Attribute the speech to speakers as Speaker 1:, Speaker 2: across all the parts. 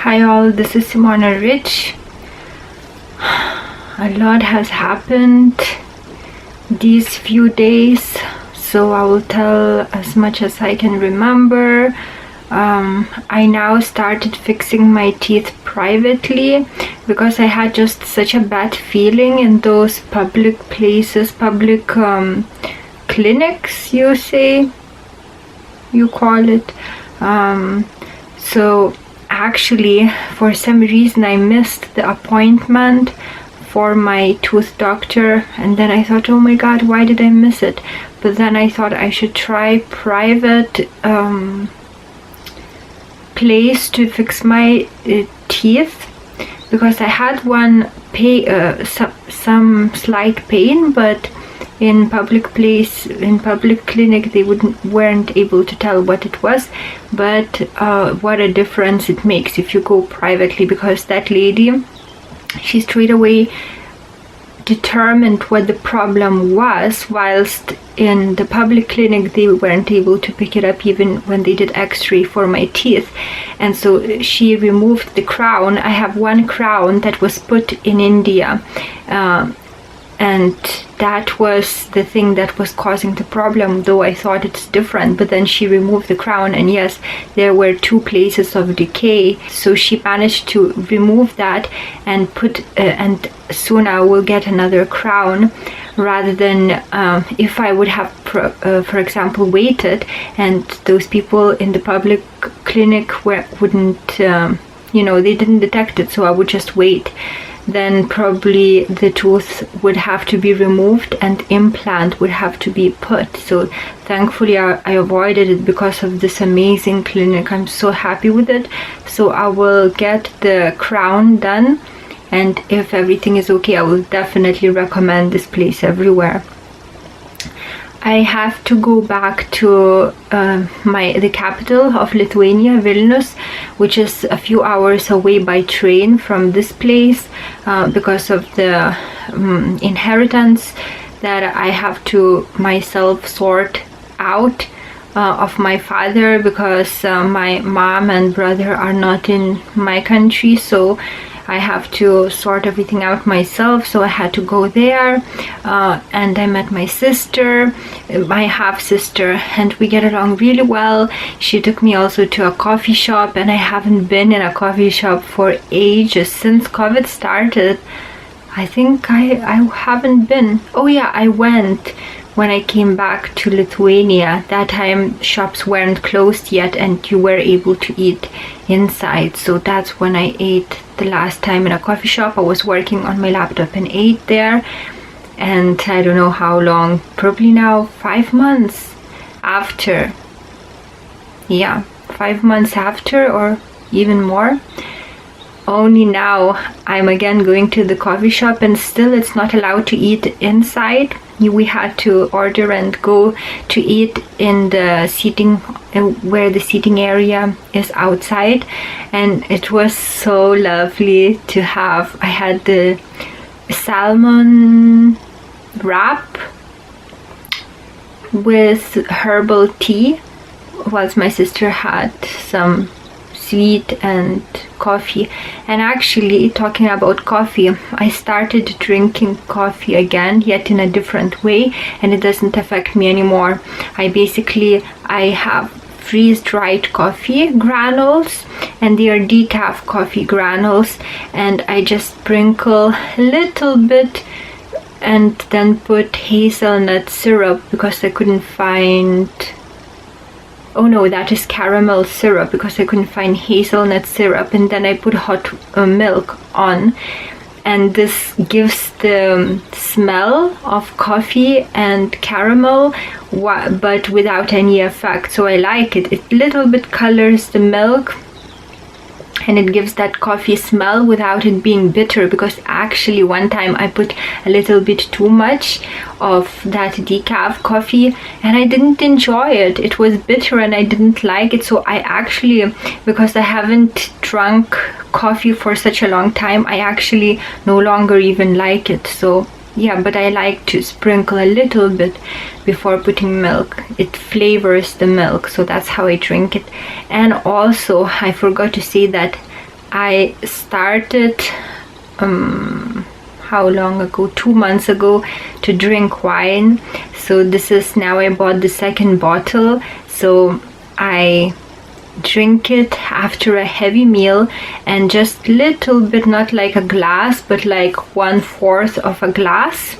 Speaker 1: Hi all, this is Simona Rich. A lot has happened these few days, so I will tell as much as I can remember. I now started fixing my teeth privately because I had just such a bad feeling in those public places, public clinics, you call it. So actually, for some reason I missed the appointment for my tooth doctor, and then I thought, oh my god, why did I miss it? But then I thought I should try private place to fix my teeth, because I had one some slight pain, but in public clinic they weren't able to tell what it was. But what a difference it makes if you go privately, because that lady, she straight away determined what the problem was, whilst in the public clinic they weren't able to pick it up even when they did x-ray for my teeth. And so she removed the crown. I have one crown that was put in India, and that was the thing that was causing the problem, though I thought it's different. But then she removed the crown, and yes, there were 2 places of decay, so she managed to remove that and put and soon I will get another crown, rather than if I would have for example waited, and those people in the public clinic wouldn't they didn't detect it, so I would just wait. Then probably the tooth would have to be removed and implant would have to be put. So thankfully I avoided it because of this amazing clinic. I'm so happy with it. So I will get the crown done, and if everything is okay, I will definitely recommend this place everywhere. I have to go back to the capital of Lithuania, Vilnius, which is a few hours away by train from this place, because of the inheritance that I have to myself sort out of my father, because my mom and brother are not in my country, so I have to sort everything out myself. So I had to go there, and I met my sister, my half-sister, and we get along really well. She took me also to a coffee shop, and I haven't been in a coffee shop for ages, since COVID started. I think I haven't been. Oh yeah, I went when I came back to Lithuania. That time shops weren't closed yet and you were able to eat inside, so that's when I ate the last time in a coffee shop. I was working on my laptop and ate there, and I don't know how long, probably now 5 months after. Yeah, 5 months after, or even more. Only now I'm again going to the coffee shop, and still it's not allowed to eat inside. We had to order and go to eat in the seating, where the seating area is outside, and it was so lovely to have. I had the salmon wrap with herbal tea, whilst my sister had some sweet and coffee. And actually, talking about coffee, I started drinking coffee again, yet in a different way, and it doesn't affect me anymore. I have freeze-dried coffee granules, and they are decaf coffee granules, and I just sprinkle a little bit and then put hazelnut syrup, because I couldn't find, oh no, that is caramel syrup, because I couldn't find hazelnut syrup, and then I put hot milk on, and this gives the smell of coffee and caramel, but without any effect. So I like it. It little bit colors the milk, and it gives that coffee smell without it being bitter, because actually one time I put a little bit too much of that decaf coffee and I didn't enjoy it. It was bitter and I didn't like it. So I actually, because I haven't drunk coffee for such a long time, I actually no longer even like it. So yeah, but I like to sprinkle a little bit before putting milk. It flavors the milk, so that's how I drink it. And also, I forgot to say that I started how long ago, 2 months ago, to drink wine. So this is now, I bought the second bottle, so I drink it after a heavy meal, and just little bit, not like a glass, but like 1/4 of a glass.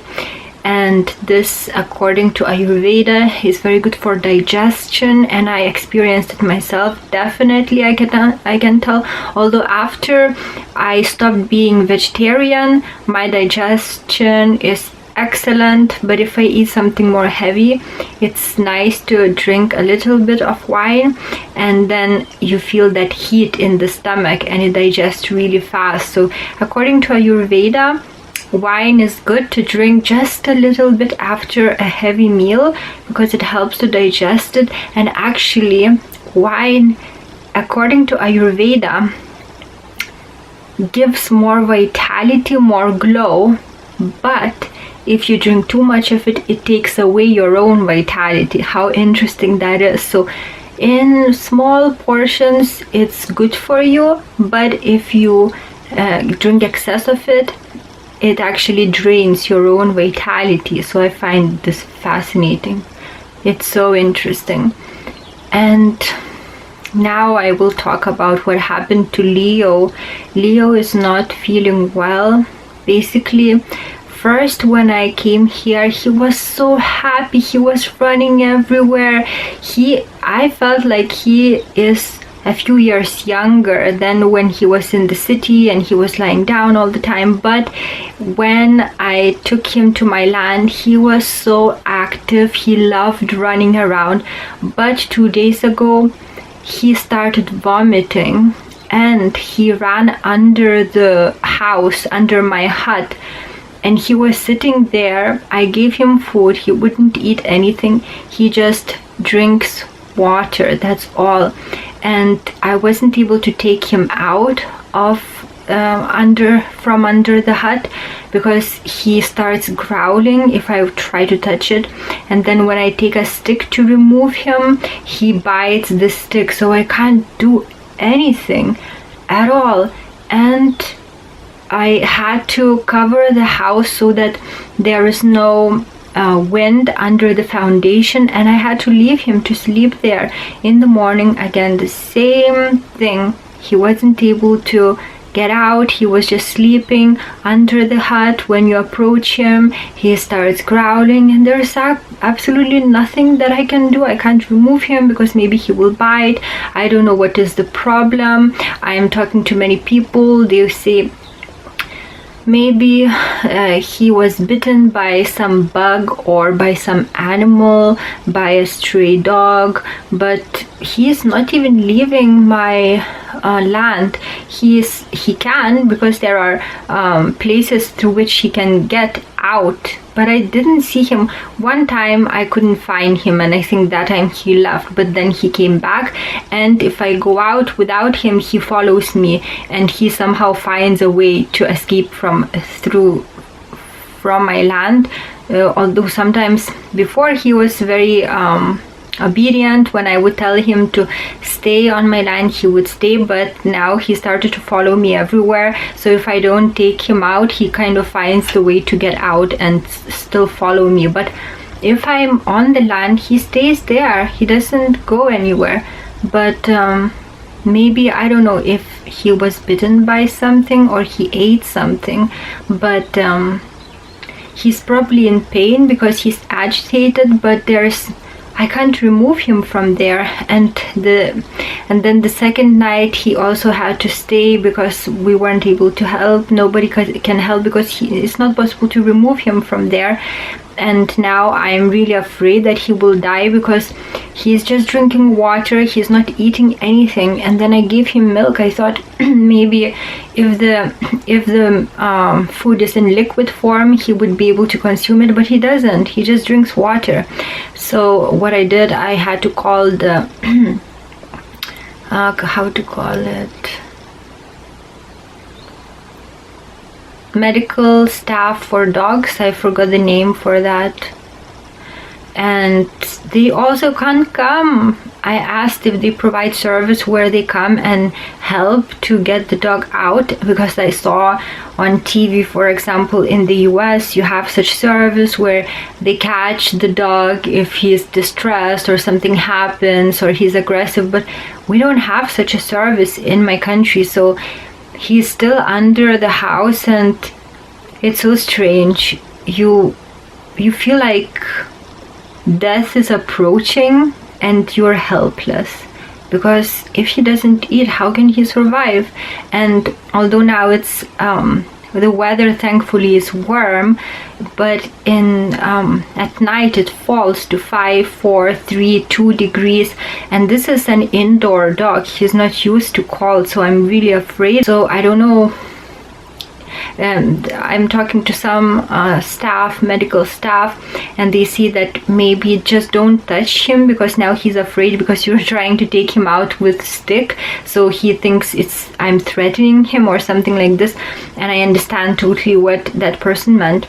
Speaker 1: And this, according to Ayurveda, is very good for digestion, and I experienced it myself. Definitely I can tell, although after I stopped being vegetarian, my digestion is excellent. But if I eat something more heavy, it's nice to drink a little bit of wine, and then you feel that heat in the stomach and it digests really fast. So according to Ayurveda, wine is good to drink just a little bit after a heavy meal because it helps to digest it. And actually, wine, according to Ayurveda, gives more vitality, more glow. But if you drink too much of it, it takes away your own vitality. How interesting that is. So in small portions, it's good for you, but if you drink excess of it, it actually drains your own vitality. So I find this fascinating. It's so interesting. And now I will talk about what happened to Leo. Leo is not feeling well. Basically, first when I came here, he was so happy. He was running everywhere. I felt like he is a few years younger than when he was in the city and he was lying down all the time. But when I took him to my land, he was so active. He loved running around. But 2 days ago, he started vomiting, and he ran under the house, under my hut, and he was sitting there. I gave him food. He wouldn't eat anything. He just drinks water, that's all. And I wasn't able to take him out of from under the hut because he starts growling if I try to touch it. And then when I take a stick to remove him, he bites the stick, so I can't do anything at all. And I had to cover the house so that there is no wind under the foundation, and I had to leave him to sleep there. In the morning, again, the same thing. He wasn't able to get out. He was just sleeping under the hut. When you approach him, he starts growling, and there's absolutely nothing that I can do. I can't remove him because maybe he will bite. I don't know what is the problem. I am talking to many people. They say maybe he was bitten by some bug or by some animal, by a stray dog, but he is not even leaving my land. He can, because there are places through which he can get out, but I didn't see him. One time I couldn't find him, and I think that time he left, but then he came back, and if I go out without him, he follows me, and he somehow finds a way to escape from my land. Although sometimes before he was very obedient. When I would tell him to stay on my land, he would stay, but now he started to follow me everywhere. So if I don't take him out, he kind of finds the way to get out and still follow me. But if I'm on the land, he stays there. He doesn't go anywhere. But maybe, I don't know if he was bitten by something or he ate something, but he's probably in pain because he's agitated, but I can't remove him from there. And then the second night he also had to stay because we weren't able to help. Nobody can help because it's not possible to remove him from there. And now I'm really afraid that he will die because he's just drinking water. He's not eating anything. And then I gave him milk. I thought maybe if the food is in liquid form, he would be able to consume it, but he doesn't. He just drinks water. So what I did, I had to call the how to call it, medical staff for dogs. I forgot the name for that. And they also can't come. I asked if they provide service where they come and help to get the dog out, because I saw on TV, for example, in the US, you have such service where they catch the dog if he's distressed or something happens or he's aggressive, but we don't have such a service in my country. So he's still under the house, and it's so strange. You feel like death is approaching and you're helpless, because if he doesn't eat, how can he survive? And although now it's the weather thankfully is warm, but in at night it falls to 5, 4, 3, 2 degrees, and this is an indoor dog. He's not used to cold, so I'm really afraid. So I don't know. And I'm talking to some medical staff, and they see that maybe just don't touch him, because now he's afraid, because you're trying to take him out with stick, so he thinks I'm threatening him or something like this. And I understand totally what that person meant.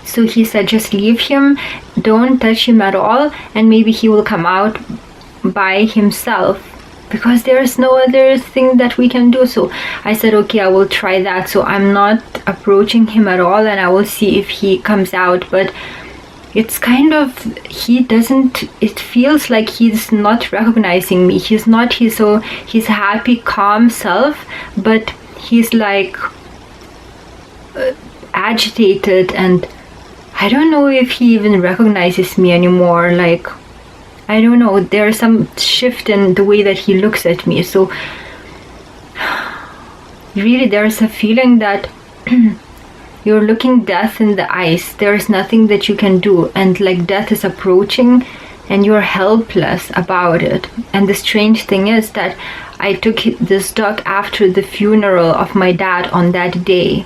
Speaker 1: So he said, just leave him, don't touch him at all, and maybe he will come out by himself, because there's no other thing that we can do. So I said, okay, I will try that. So I'm not approaching him at all, and I will see if he comes out. But it's kind of, it feels like he's not recognizing me. He's not his happy, calm self, but he's like agitated, and I don't know if he even recognizes me anymore. Like, I don't know, there's some shift in the way that he looks at me. So really there's a feeling that you're looking death in the eyes. There's nothing that you can do, and like death is approaching and you're helpless about it. And the strange thing is that I took this dog after the funeral of my dad on that day.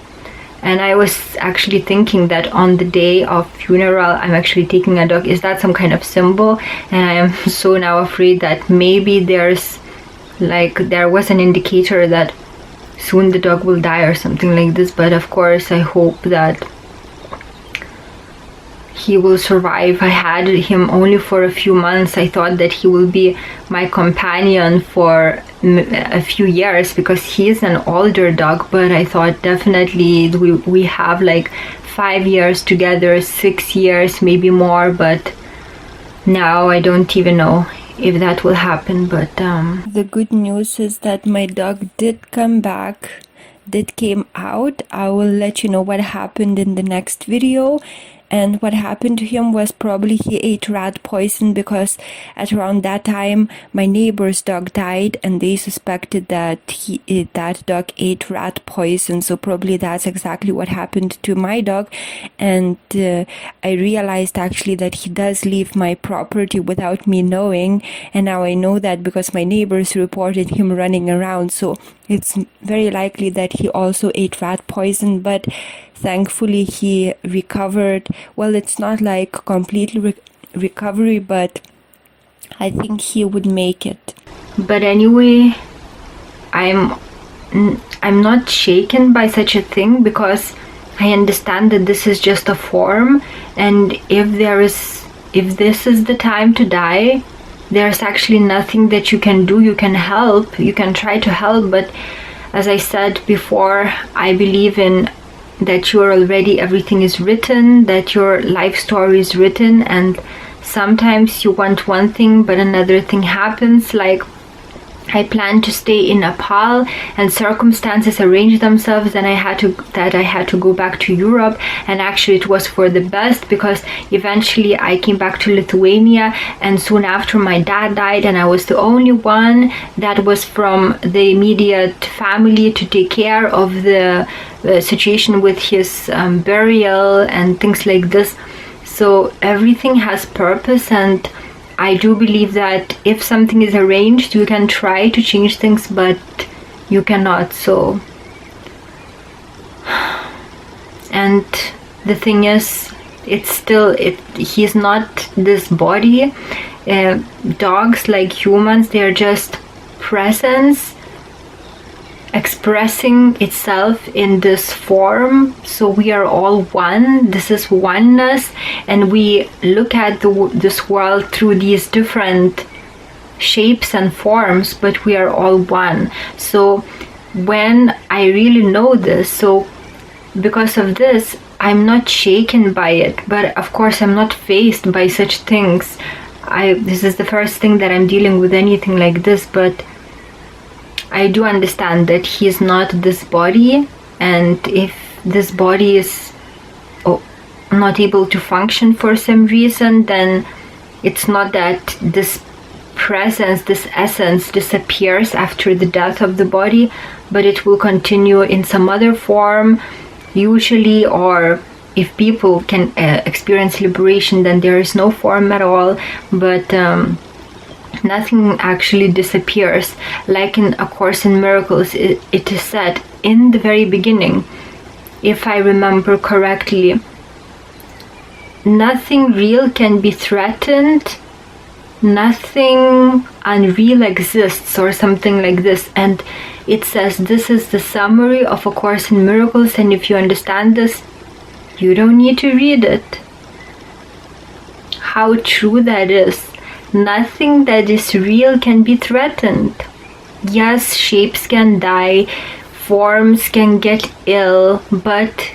Speaker 1: And I was actually thinking that on the day of funeral, I'm actually taking a dog. Is that some kind of symbol? And I am so now afraid that maybe there was an indicator that soon the dog will die or something like this. But of course, I hope that he will survive. I had him only for a few months. I thought that he will be my companion for a few years, because he is an older dog, but I thought definitely we have like 5 years together, 6 years, maybe more. But now I don't even know if that will happen. But the good news is that my dog did come back, came out. I will let you know what happened in the next video. And what happened to him was probably he ate rat poison, because at around that time my neighbor's dog died, and they suspected that that dog ate rat poison. So probably that's exactly what happened to my dog. And I realized actually that he does leave my property without me knowing, and now I know that because my neighbors reported him running around. So it's very likely that he also ate rat poison, but thankfully he recovered. Well, it's not like completely recovery, but I think he would make it. But anyway, I'm not shaken by such a thing, because I understand that this is just a form, and if this is the time to die, there's actually nothing that you can do. You can help, you can try to help, but as I said before, I believe in that you're already, everything is written, that your life story is written, and sometimes you want one thing but another thing happens. Like, I planned to stay in Nepal, and circumstances arranged themselves, and I had to go back to Europe. And actually it was for the best, because eventually I came back to Lithuania, and soon after my dad died, and I was the only one that was from the immediate family to take care of the situation with his burial and things like this. So everything has purpose, and I do believe that if something is arranged, you can try to change things, but you cannot. So, and the thing is, he's not this body. Dogs, like humans, they're just presence expressing itself in this form. So we are all one. This is oneness, and we look at this world through these different shapes and forms, but we are all one. So when I really know this, so because of this, I'm not shaken by it, but of course I'm not faced by such things. This is the first thing that I'm dealing with anything like this, but I do understand that he is not this body, and if this body is not able to function for some reason, then it's not that this presence, this essence disappears after the death of the body, but it will continue in some other form usually, or if people can experience liberation, then there is no form at all, but nothing actually disappears. Like in A Course in Miracles, it is said in the very beginning, if I remember correctly, nothing real can be threatened, nothing unreal exists, or something like this. And it says this is the summary of A Course in Miracles, and if you understand this, you don't need to read it. How true that is. Nothing that is real can be threatened. Yes, shapes can die, forms can get ill, but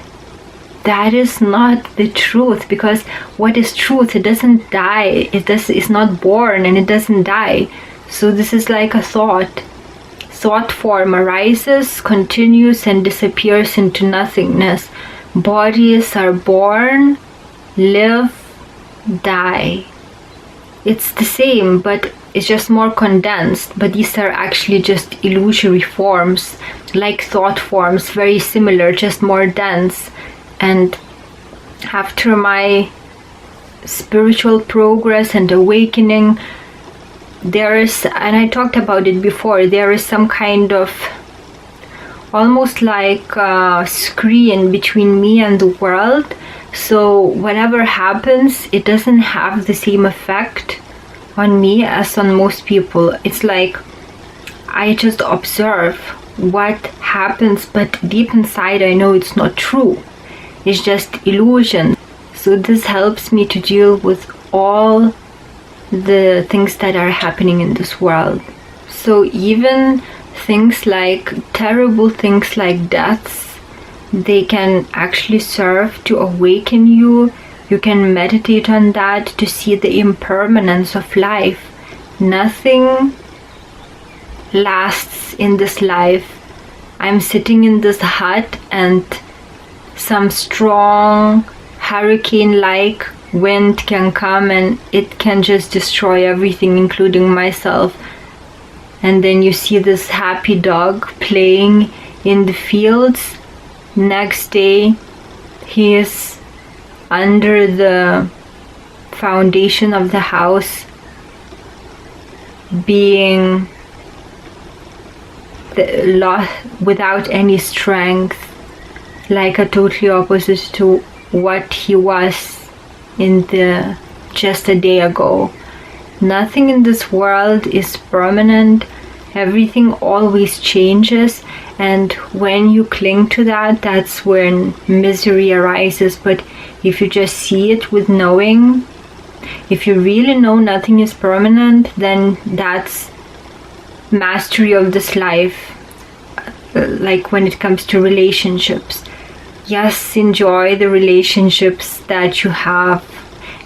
Speaker 1: that is not the truth, because what is truth? It doesn't die. It's not born and it doesn't die. So this is like a thought. Thought form arises, continues, and disappears into nothingness. Bodies are born, live, die. It's the same, but it's just more condensed. But these are actually just illusory forms, like thought forms, very similar, just more dense. And after my spiritual progress and awakening, there is, and I talked about it before, there is some kind of almost like a screen between me and the world. So whatever happens, it doesn't have the same effect on me as on most people. It's like I just observe what happens, but deep inside I know it's not true. It's just illusion. So this helps me to deal with all the things that are happening in this world. So even things like terrible things like deaths, they can actually serve to awaken you. You can meditate on that to see the impermanence of life. Nothing lasts in this life. I'm sitting in this hut and some strong hurricane-like wind can come and it can just destroy everything, including myself. And then you see this happy dog playing in the fields. Next day, he is under the foundation of the house, being without any strength, like a totally opposite to what he was just a day ago. Nothing in this world is permanent. Everything always changes, and when you cling to that, that's when misery arises. But if you just see it with knowing, if you really know nothing is permanent, then that's mastery of this life. Like when it comes to relationships, yes, enjoy the relationships that you have,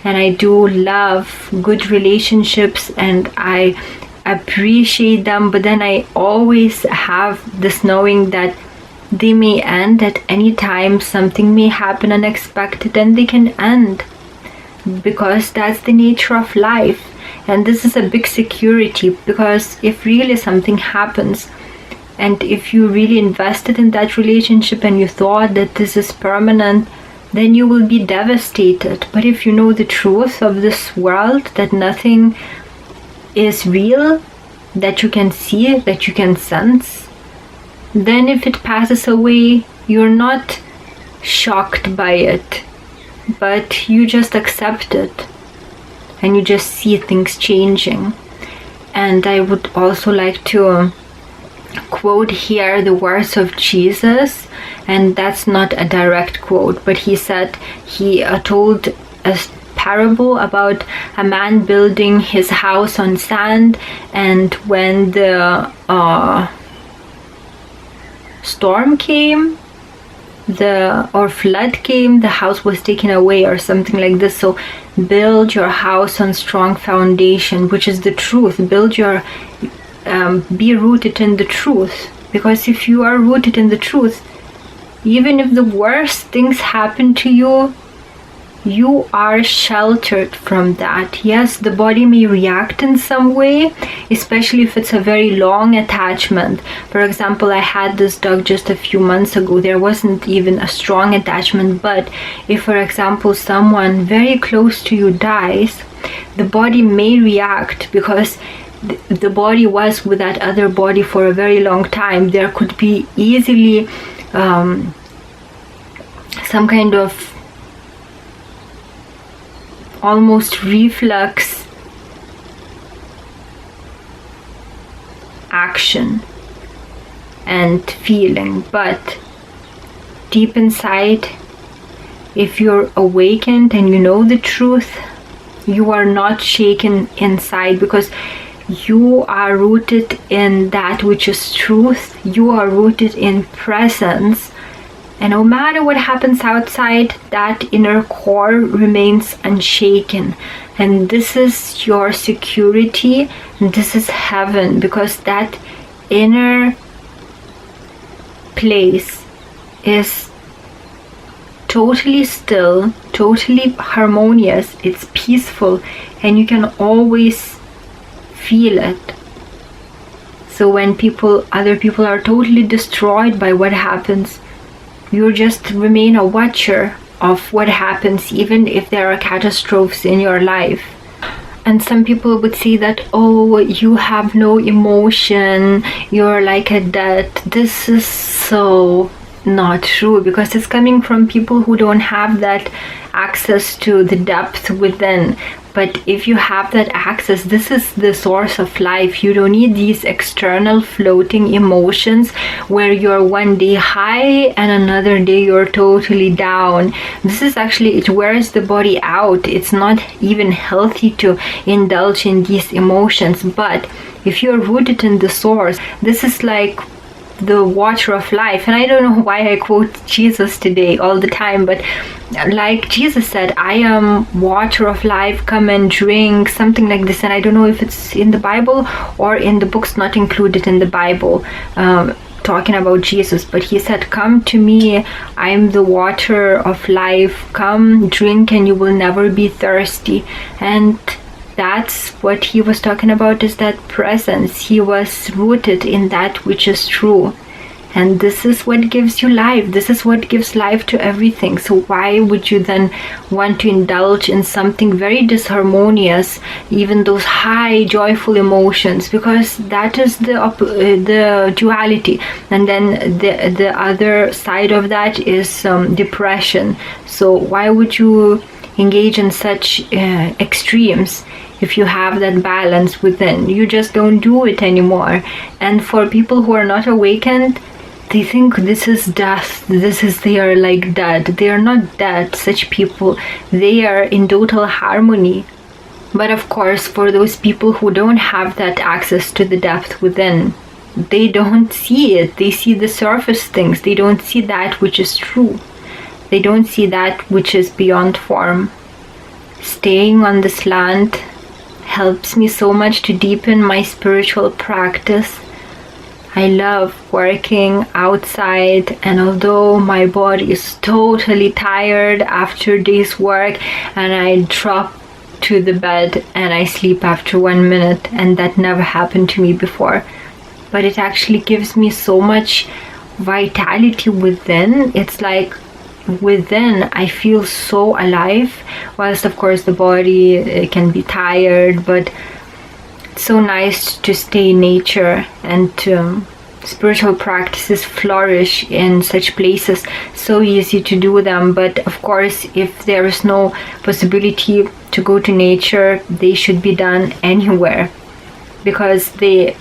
Speaker 1: and I do love good relationships and I appreciate them, but then I always have this knowing that they may end at any time. Something may happen unexpected and they can end, because that's the nature of life. And this is a big security, because if really something happens and if you really invested in that relationship and you thought that this is permanent, then you will be devastated. But if you know the truth of this world, that nothing is real, that you can see, that you can sense, then if it passes away, you're not shocked by it, but you just accept it and you just see things changing. And I would also like to quote here the words of Jesus, and that's not a direct quote, but he said, he told a parable about a man building his house on sand, and when the storm came, or flood came, the house was taken away, or something like this. So build your house on strong foundation, which is the truth. Be rooted in the truth, because if you are rooted in the truth, even if the worst things happen to you, you are sheltered from that. Yes, the body may react in some way, especially if it's a very long attachment. For example, I had this dog just a few months ago. There wasn't even a strong attachment, but if, for example, someone very close to you dies, the body may react because the body was with that other body for a very long time. There could be easily some kind of almost reflex action and feeling. But deep inside, if you're awakened and you know the truth, you are not shaken inside, because you are rooted in that which is truth. You are rooted in presence, and no matter what happens outside, that inner core remains unshaken. And this is your security, and this is heaven, because that inner place is totally still, totally harmonious, it's peaceful, and you can always feel it. So when other people are totally destroyed by what happens, you just remain a watcher of what happens, even if there are catastrophes in your life. And some people would say that, oh, you have no emotion, you're like a dead. This is so not true, because it's coming from people who don't have that access to the depth within. But if you have that access, this is the source of life. You don't need these external floating emotions where you're one day high and another day you're totally down. This is actually, it wears the body out. It's not even healthy to indulge in these emotions. But if you're rooted in the source, this is like the water of life. And I don't know why I quote Jesus today all the time, but like Jesus said, I am water of life, come and drink, something like this. And I don't know if it's in the Bible or in the books not included in the Bible, talking about Jesus, but he said, come to me, I am the water of life, come drink and you will never be thirsty. And that's what he was talking about, is that presence. He was rooted in that which is true. And this is what gives you life. This is what gives life to everything. So why would you then want to indulge in something very disharmonious, even those high joyful emotions? Because that is the duality. And then the other side of that is depression. So why would you engage in such extremes? If you have that balance within, you just don't do it anymore. And for people who are not awakened, they think this is death, they are like dead. They are not dead, such people. They are in total harmony. But of course, for those people who don't have that access to the depth within, they don't see it. They see the surface things. They don't see that which is true. They don't see that which is beyond form. Staying on this land helps me so much to deepen my spiritual practice. I love working outside, and although my body is totally tired after day's work, and I drop to the bed and I sleep after 1 minute, and that never happened to me before, but it actually gives me so much vitality within. It's like within I feel so alive, whilst of course the body can be tired, but it's so nice to stay in nature, and spiritual practices flourish in such places. So easy to do them, but of course if there is no possibility to go to nature, they should be done anywhere, because they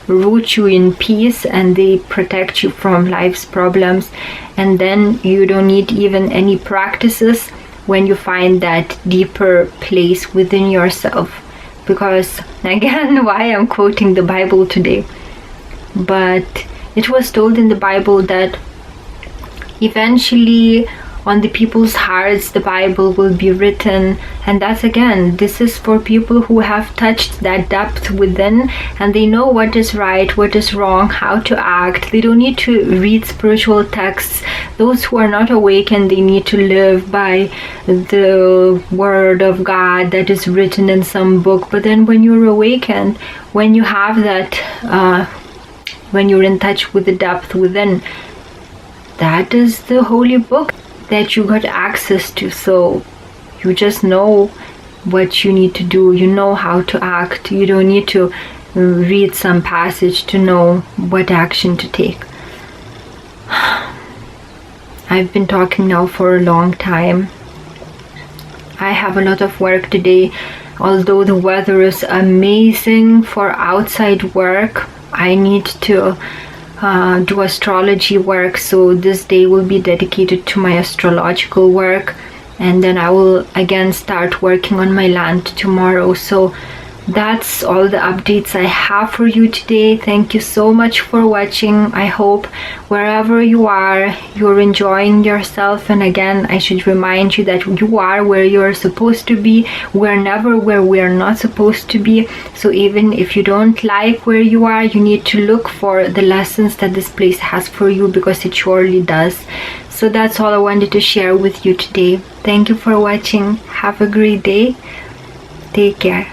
Speaker 1: root you in peace and they protect you from life's problems. And then you don't need even any practices, when you find that deeper place within yourself. Because again, why I'm quoting the Bible today, but it was told in the Bible that eventually on the people's hearts the Bible will be written. And that's, again, this is for people who have touched that depth within, and they know what is right, what is wrong, how to act. They don't need to read spiritual texts. Those who are not awakened, they need to live by the word of God that is written in some book. But then when you're awakened, when you have that when you're in touch with the depth within, that is the holy book that you got access to. So you just know what you need to do. You know how to act. You don't need to read some passage to know what action to take. I've been talking now for a long time. I have a lot of work today. Although the weather is amazing for outside work, I need to do astrology work, so this day will be dedicated to my astrological work, and then I will again start working on my land tomorrow. So that's all the updates I have for you today. Thank you so much for watching. I hope wherever you are, you're enjoying yourself. And again, I should remind you that you are where you're supposed to be. We're never where we're not supposed to be. So even if you don't like where you are, you need to look for the lessons that this place has for you, because it surely does. So that's all I wanted to share with you today. Thank you for watching. Have a great day. Take care.